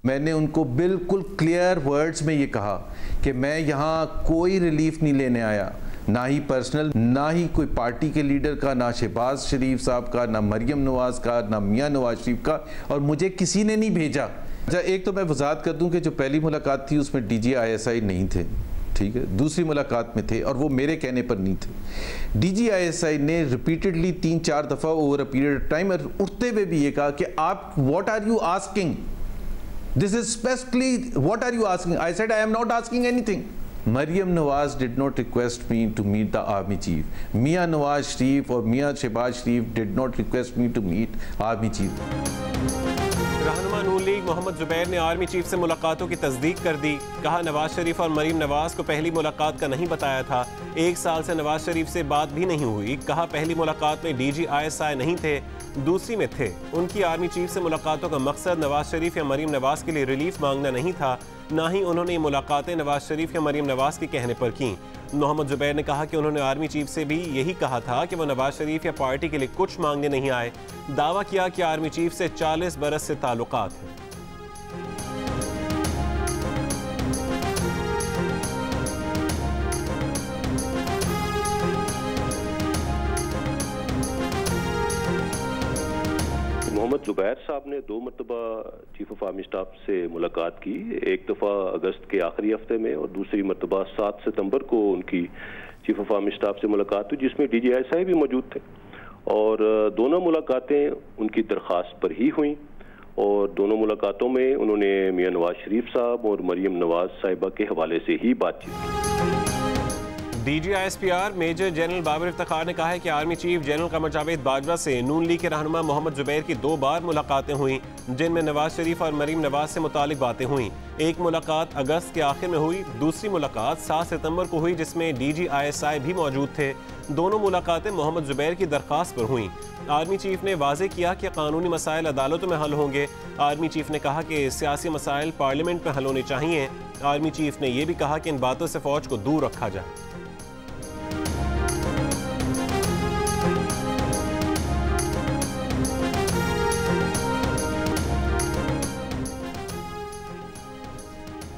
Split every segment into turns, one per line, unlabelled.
मैंने उनको बिल्कुल क्लियर वर्ड्स में ये कहा कि मैं यहाँ कोई रिलीफ नहीं लेने आया, ना ही पर्सनल, ना ही कोई पार्टी के लीडर का, ना शहबाज शरीफ साहब का, ना मरियम नवाज का, ना मियाँ नवाज शरीफ का, और मुझे किसी ने नहीं भेजा। अच्छा, एक तो मैं वजाहत कर दूं कि जो पहली मुलाकात थी उसमें DGISI नहीं थे, ठीक है, दूसरी मुलाकात में थे और वो मेरे कहने पर नहीं थे। DGISI ने रिपीटेडली 3-4 दफ़ा over a period of time उठते हुए भी ये कहा कि आप what are you asking, this is specifically what are you asking. I said I am not asking anything. Maryam Nawaz did not request me to meet the army chief. Mia Nawaz Sharif or Mia Shehbaz Sharif did not request me to meet army chief.
रहनुमा नून league Mohammad Zubair ने army chief से मुलाकातों की तस्दीक कर दी। कहा नवाज शरीफ और मरीम नवाज को पहली मुलाकात का नहीं बताया था, 1 साल से नवाज शरीफ से बात भी नहीं हुई। कहा पहली मुलाकात में DGISI नहीं थे, दूसरी में थे। उनकी आर्मी चीफ से मुलाकातों का मकसद नवाज शरीफ या मरीम नवाज के लिए रिलीफ मांगना नहीं था, ना ही उन्होंने ये मुलाकातें नवाज शरीफ या मरीम नवाज के कहने पर की। मोहम्मद जुबैर ने कहा कि उन्होंने आर्मी चीफ से भी यही कहा था कि वो नवाज शरीफ या पार्टी के लिए कुछ मांगने नहीं आए। दावा किया कि आर्मी चीफ से 40 बरस से ताल्लुकात हैं।
मोहम्मद जुबैर साहब ने 2 मरतबा चीफ ऑफ आर्मी स्टाफ से मुलाकात की, एक दफ़ा अगस्त के आखिरी हफ्ते में और दूसरी मरतबा 7 सितंबर को उनकी चीफ ऑफ आर्मी स्टाफ से मुलाकात हुई, जिसमें DGISI भी मौजूद थे। और दोनों मुलाकातें उनकी दरख्वास्त पर ही हुई और दोनों मुलाकातों में उन्होंने मियाँ नवाज शरीफ साहब और मरियम नवाज साहिबा के हवाले से ही बातचीत की।
DGISPR major general Babar Iftikhar ने कहा है कि army chief general Qamar Javed Bajwa से नून लीग के रहनुमा मोहम्मद जुबैर की 2 बार मुलाकातें हुई, जिनमें नवाज शरीफ और मरीम नवाज से मुतालिक बातें हुई। एक मुलाकात अगस्त के आखिर में हुई, दूसरी मुलाकात 7 सितंबर को हुई, जिसमें DGISI भी मौजूद थे। दोनों मुलाकातें मोहम्मद जुबैर की दरख्वास्त पर हुई। आर्मी चीफ ने वाजे किया कि कानूनी मसाइल अदालतों में हल होंगे। आर्मी चीफ ने कहा कि सियासी मसाइल पार्लियामेंट में हल होने चाहिए। आर्मी चीफ ने यह भी कहा कि इन बातों से फौज को दूर रखा जाए।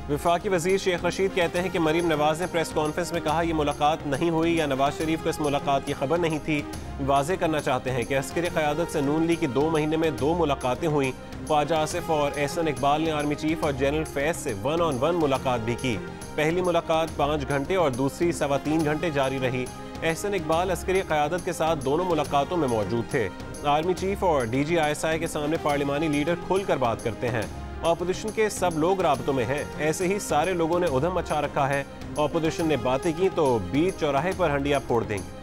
वफाकी वजीर शेख रशीद कहते हैं कि मरीम नवाज ने प्रेस कॉन्फ्रेंस में कहा यह मुलाकात नहीं हुई या नवाज शरीफ को इस मुलाकात की खबर नहीं थी। वाजे करना चाहते हैं कि अस्करी क़यादत से नून लीग की 2 महीने में 2 मुलाकातें हुई। ख्वाजा आसिफ और एहसन इकबाल ने आर्मी चीफ और जनरल फैज से 1-on-1 मुलाकात भी की। पहली मुलाकात 5 घंटे और दूसरी 3.25 घंटे जारी रही। एहसन इकबाल अस्करी क़यादत के साथ दोनों मुलाकातों में मौजूद थे। आर्मी चीफ और DGISI के सामने पार्लिमानी लीडर खुलकर बात करते हैं। ऑपोजिशन के सब लोग राबतों में हैं, ऐसे ही सारे लोगों ने उधम मचा रखा है। ऑपोजिशन ने बातें की तो बीच चौराहे पर हंडिया फोड़ देंगे।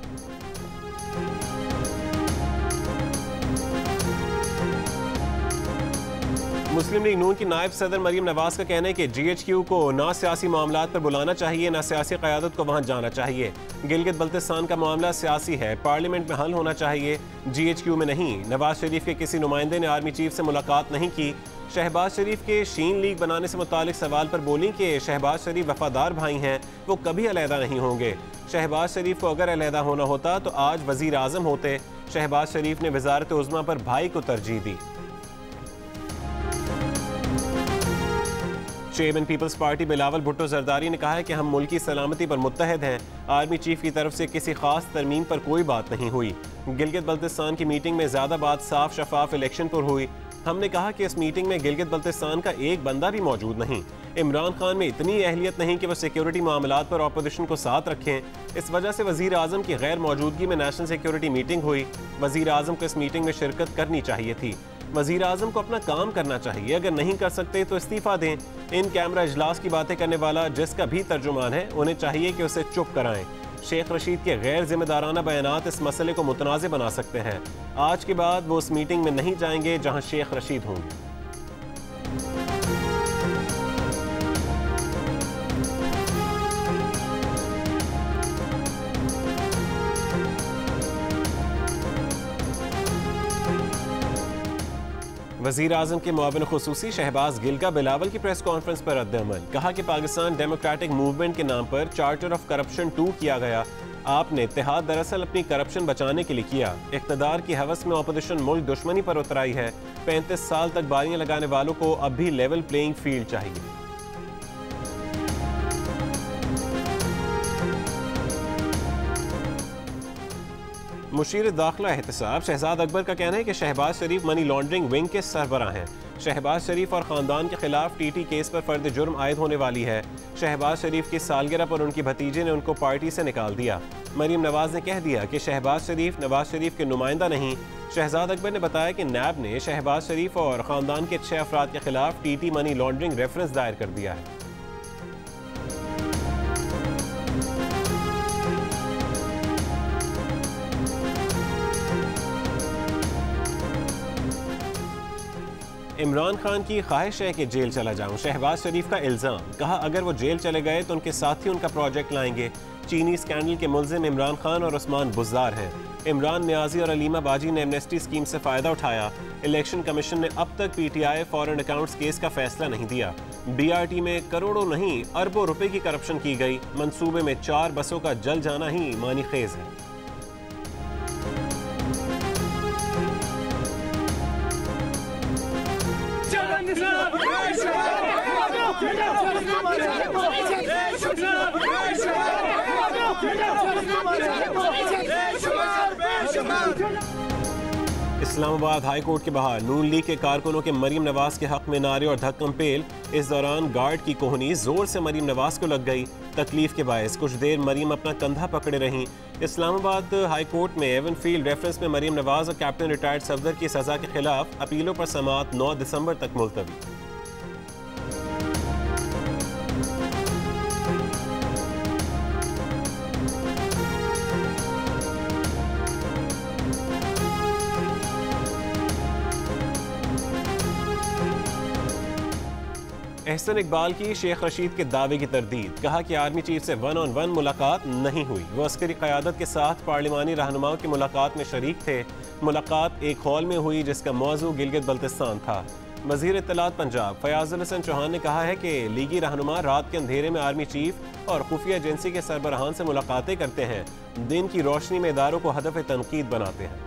मुस्लिम लीग नून की नायब सदर मरीम नवाज का कहना है कि GHQ को ना सियासी मामलात पर बुलाना चाहिए, ना सियासी क़यादत को वहां जाना चाहिए। गिलगित बल्तिस्तान का मामला सियासी है, पार्लियामेंट में हल होना चाहिए, GHQ में नहीं। नवाज शरीफ के किसी नुमाइंदे ने आर्मी चीफ से मुलाकात नहीं की। शहबाज शरीफ के शीन लीग बनाने से मुतालिक सवाल पर बोली कि शहबाज शरीफ वफादार भाई हैं, वो कभी अलहदा नहीं होंगे। शहबाज शरीफ को अगर अलहदा होना होता तो आज वजीर आजम होते। शहबाज शरीफ ने वजारत उज़्मा पर भाई को तरजीह दी। Chairman people's party Bilawal Bhutto Zardari ने कहा है कि हम मुल्की सलामती पर मुत्तहद हैं। आर्मी चीफ की तरफ से किसी खास तरमीम पर कोई बात नहीं हुई। गिलगित बल्तिस्तान की मीटिंग में ज़्यादा बात साफ शफाफ इलेक्शन पर हुई। हमने कहा कि इस मीटिंग में गिलगित बल्तिस्तान का एक बंदा भी मौजूद नहीं। इमरान खान में इतनी अहलियत नहीं कि वह सिक्योरिटी मामलात पर ऑपोजिशन को साथ रखें। इस वजह से वजीर आजम की गैर मौजूदगी में नेशनल सिक्योरिटी मीटिंग हुई। वजीर आजम को इस मीटिंग में शिरकत करनी चाहिए थी। वजीर आजम को अपना काम करना चाहिए, अगर नहीं कर सकते तो इस्तीफा दें। इन कैमरा इजलास की बातें करने वाला जिसका भी तर्जुमान है, उन्हें चाहिए कि उसे चुप कराएं। शेख रशीद के गैर जिम्मेदाराना बयानात इस मसले को मुतनाज़ बना सकते हैं। आज के बाद वो उस मीटिंग में नहीं जाएंगे जहां शेख रशीद होंगे। वज़ीर आज़म के मुआविन खुसूसी शहबाज गिल का बिलावल की प्रेस कॉन्फ्रेंस पर रद्द-ए-अमल। कहा कि पाकिस्तान डेमोक्रेटिक मूवमेंट के नाम पर चार्टर ऑफ करप्शन 2 किया गया। आपने इत्तेहाद दरअसल अपनी करप्शन बचाने के लिए किया। इख्तदार की हवस में अपोजिशन मुल्क दुश्मनी पर उतर आई है। 35 साल तक बारियां लगाने वालों को अब भी लेवल प्लेइंग फील्ड चाहिए। मुशीर दाखिला एहतसाब शहजाद अकबर का कहना है कि शहबाज शरीफ मनी लॉन्ड्रिंग विंग के सरबराह हैं। शहबाज शरीफ और ख़ानदान के खिलाफ टीटी केस पर फर्द जुर्म आयद होने वाली है। शहबाज शरीफ की सालगिरह पर उनकी भतीजे ने उनको पार्टी से निकाल दिया। मरीम नवाज ने कह दिया कि शहबाज शरीफ नवाज शरीफ के नुमाइंदा नहीं। शहजाद अकबर ने बताया कि नैब ने शहबाज शरीफ और ख़ानदान के 6 अफराद के खिलाफ टीटी मनी लॉन्ड्रिंग रेफरेंस दायर कर दिया है। इमरान खान की ख्वाहिश है कि जेल चला जाऊं, शहबाज शरीफ का इल्ज़ाम। कहा अगर वो जेल चले गए तो उनके साथी उनका प्रोजेक्ट लाएंगे। चीनी स्कैंडल के मुल्जिम इमरान खान और उस्मान बुज़दार हैं। इमरान न्याजी और अलीमा बाजी ने एमनेस्टी स्कीम से फ़ायदा उठाया। इलेक्शन कमीशन ने अब तक पीटीआई फॉरेन अकाउंट्स केस का फैसला नहीं दिया। बीआरटी में करोड़ों नहीं अरबों रुपए की करप्शन की गई। मंसूबे में 4 बसों का जल जाना ही मानी खेज है। इस्लामाबाद हाई कोर्ट के बाहर नून लीग के कारकुनों के मरीम नवाज के हक में नारे और धक्कम पेल। इस दौरान गार्ड की कोहनी जोर से मरीम नवाज को लग गई। तकलीफ के बायस कुछ देर मरीम अपना कंधा पकड़े रहीं। इस्लामाबाद हाई कोर्ट में एवन फील्ड रेफरेंस में मरीम नवाज और कैप्टन रिटायर्ड सफदर की सजा के खिलाफ अपीलों पर समाअत 9 दिसंबर तक मुलतवी। एहसन इकबाल की शेख रशीद के दावे की तरदीद। कहा कि आर्मी चीफ से 1-on-1 मुलाकात नहीं हुई। वो अस्करी क़यादत के साथ पार्लिमानी रहनुमाओं की मुलाकात में शरीक थे। मुलाकात एक हॉल में हुई जिसका मौजू गिलगित बल्तिस्तान था। वज़ीर इत्तलात पंजाब फयाजुल हसन चौहान ने कहा है कि लीगी रहनुमा रात के अंधेरे में आर्मी चीफ और खुफिया एजेंसी के सरबराहान से मुलाकातें करते हैं। दिन की रोशनी में इदारों को हदफ तनकीद बनाते हैं।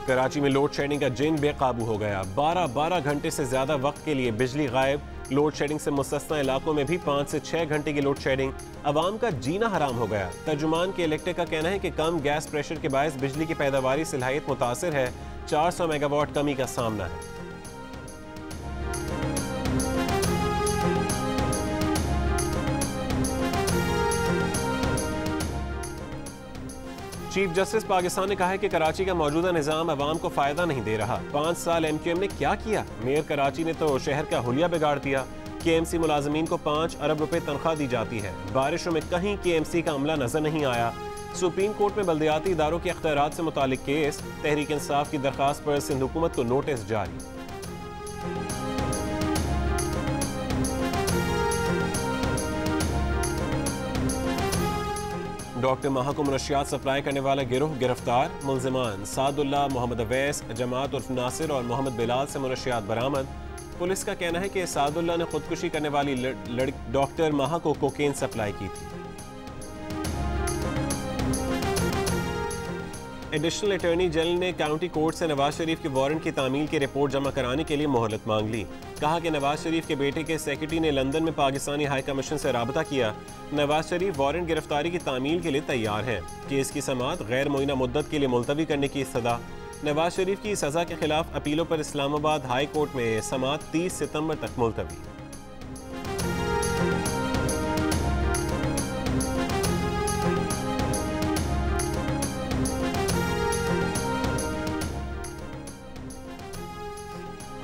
कराची में लोड शेडिंग का जिन बेकाबू हो गया। 12 घंटे से ज्यादा वक्त के लिए बिजली गायब। लोड शेडिंग से मुस्तस्ना इलाकों में भी 5 से 6 घंटे की लोड शेडिंग। अवाम का जीना हराम हो गया। तर्जुमान के इलेक्ट्रिक का कहना है कि कम गैस प्रेशर के बायस बिजली की पैदावारी सलाहियत मुतासिर है। 400 मेगावाट कमी का सामना है। चीफ जस्टिस पाकिस्तान ने कहा है कि कराची का मौजूदा निज़ाम अवाम को फायदा नहीं दे रहा। 5 साल MQM ने क्या किया? मेयर कराची ने तो शहर का हुलिया बिगाड़ दिया। KMC मुलाजमीन को 5 अरब रुपए तनख्वाह दी जाती है। बारिशों में कहीं KMC का अमला नजर नहीं आया। सुप्रीम कोर्ट में बल्दियाती इदारों के अख्तियारात से मुतालिक केस। तहरीक इंसाफ की दरखास्त पर सिंध हुकूमत को नोटिस जारी। डॉक्टर माह को मुनशियात सप्लाई करने वाला गिरोह गिरफ्तार। मुल्जिमान सादुल्ला, मोहम्मद अवैस, जमात उर्फ नासिर और मोहम्मद बिलाल से मुनशियात बरामद। पुलिस का कहना है कि सादुल्ला ने खुदकुशी करने वाली डॉक्टर माह को कोकेन सप्लाई की थी। एडिशनल अटॉर्नी जनरल ने काउंटी कोर्ट से नवाज शरीफ के वारंट की तामील की रिपोर्ट जमा कराने के लिए मोहलत मांग ली। कहा कि नवाज शरीफ के बेटे के सेक्रेटरी ने लंदन में पाकिस्तानी हाई कमीशन से राबता किया। नवाज शरीफ वारंट गिरफ्तारी की तामील के लिए तैयार हैं। केस की समाअत गैर मुइना मुद्दत के लिए मुलतवी करने की इस्तदा। नवाज शरीफ की सजा के खिलाफ अपीलों पर इस्लामाबाद हाई कोर्ट में समाअत 30 सितंबर तक मुलतवी।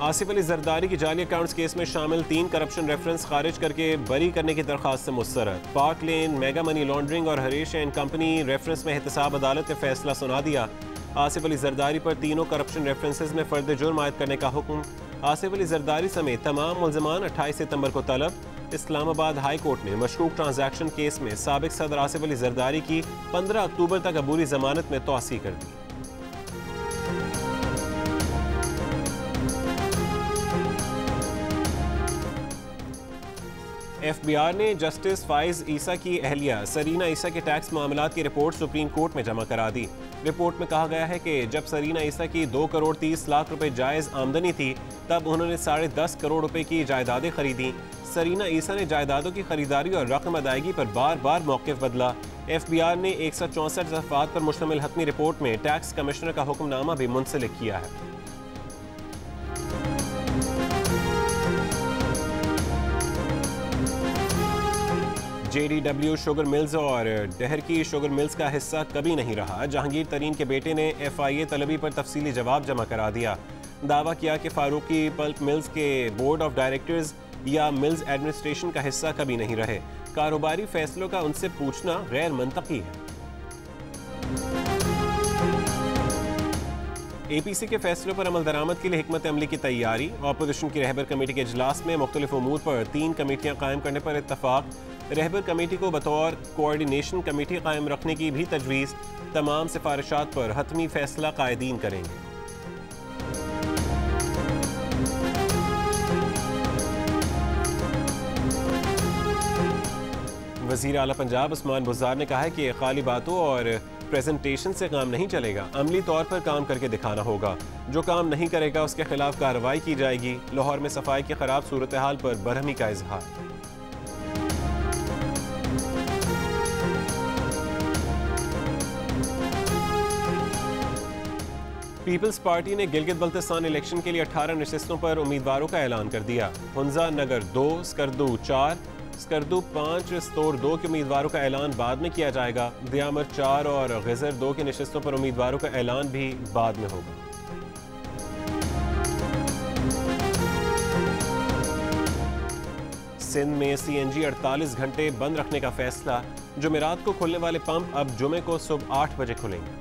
आसिफ अली जरदारी की जाली अकाउंट्स केस में शामिल 3 करप्शन रेफरेंस खारिज करके बरी करने की दरखास्त से मुस्तरद। पार्क लेन, मेगा मनी लॉन्ड्रिंग और हरीश एंड कंपनी रेफरेंस में एहतसाब अदालत ने फैसला सुना दिया। आसिफ अली जरदारी पर तीनों करप्शन रेफरेंसेज में फर्द जुर्म आयद करने का हुक्म। आसिफ अली जरदारी समेत तमाम मुल्जिमान 28 सितंबर को तलब। इस्लामाबाद हाई कोर्ट ने मशकूक ट्रांजैक्शन केस में साबिक सदर आसिफ अली जरदारी की 15 अक्टूबर तक अबूरी जमानत में तौसी कर दी। FBI ने जस्टिस फाइज ईसा की अहलिया सरीना ईसा के टैक्स मामलात की रिपोर्ट सुप्रीम कोर्ट में जमा करा दी। रिपोर्ट में कहा गया है कि जब सरीना ईसा की 2 करोड़ 30 लाख रुपए जायज़ आमदनी थी तब उन्होंने 10.5 करोड़ रुपए की जायदादें खरीदी। सरीना ईसा ने जायदादों की खरीदारी और रकम अदायगी पर बार बार मौक़िफ़ बदला। FBI ने 164 दफ़ात पर मुश्तमिल हतमी रिपोर्ट में टैक्स कमिश्नर का हुक्मनामा भी मुंसलिक किया है। JDW शुगर मिल्स और डहरकी शुगर मिल्स का हिस्सा कभी नहीं रहा। जहांगीर तरीन के बेटे ने FIA तलबी पर तफसीली जवाब जमा करा दिया। दावा किया कि फारूकी पल्प मिल्स के बोर्ड ऑफ डायरेक्टर्स या मिल्स एडमिनिस्ट्रेशन का हिस्सा कभी नहीं रहे। कारोबारी फैसलों का उनसे पूछना गैर मंतकी है। APC के फैसलों पर अमल दरामद के लिए हिकमत अमली की तैयारी। ऑपोजिशन की रहबर कमेटी के इजलास में मुख्तलिफ उमूर पर 3 कमेटियां कायम करने पर इत्तफाक। रहबर कमेटी को बतौर कोऑर्डिनेशन कमेटी कायम रखने की भी तजवीज़। तमाम सिफारिशात पर हतमी फैसला कायदीन करेंगे। वज़ीर आला पंजाब उस्मान बुज़दार ने कहा है कि खाली बातों और प्रेजेंटेशन से काम नहीं चलेगा, अमली तौर पर काम करके दिखाना होगा। जो काम नहीं करेगा उसके खिलाफ कार्रवाई की जाएगी। लाहौर में सफाई की खराब सूरत हाल पर बरहमी का इजहार। पीपल्स पार्टी ने गिलगित बल्तिस्तान इलेक्शन के लिए 18 नशिस्तों पर उम्मीदवारों का ऐलान कर दिया। हुंजा नगर 2, स्कर्दू 4, स्कर्दू 5, स्तोर 2 के उम्मीदवारों का ऐलान बाद में किया जाएगा। दियामर 4 और गजर 2 की नशिस्तों पर उम्मीदवारों का ऐलान भी बाद में होगा। सिंध में CNG 48 घंटे बंद रखने का फैसला। जुमेरात को खुलने वाले पंप अब जुमे को सुबह 8 बजे खुलेंगे।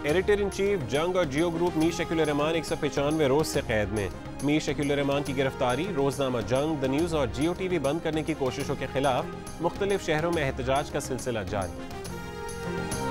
एडिटर इन चीफ जंग और जियो ग्रुप मीर शकील रहमान 195 रोज से कैद में। मीर शकील रहमान की गिरफ्तारी, रोजनामा जंग, द न्यूज़ और जियो TV बंद करने की कोशिशों के खिलाफ मुख्तलिफ शहरों में एहतजाज का सिलसिला जारी।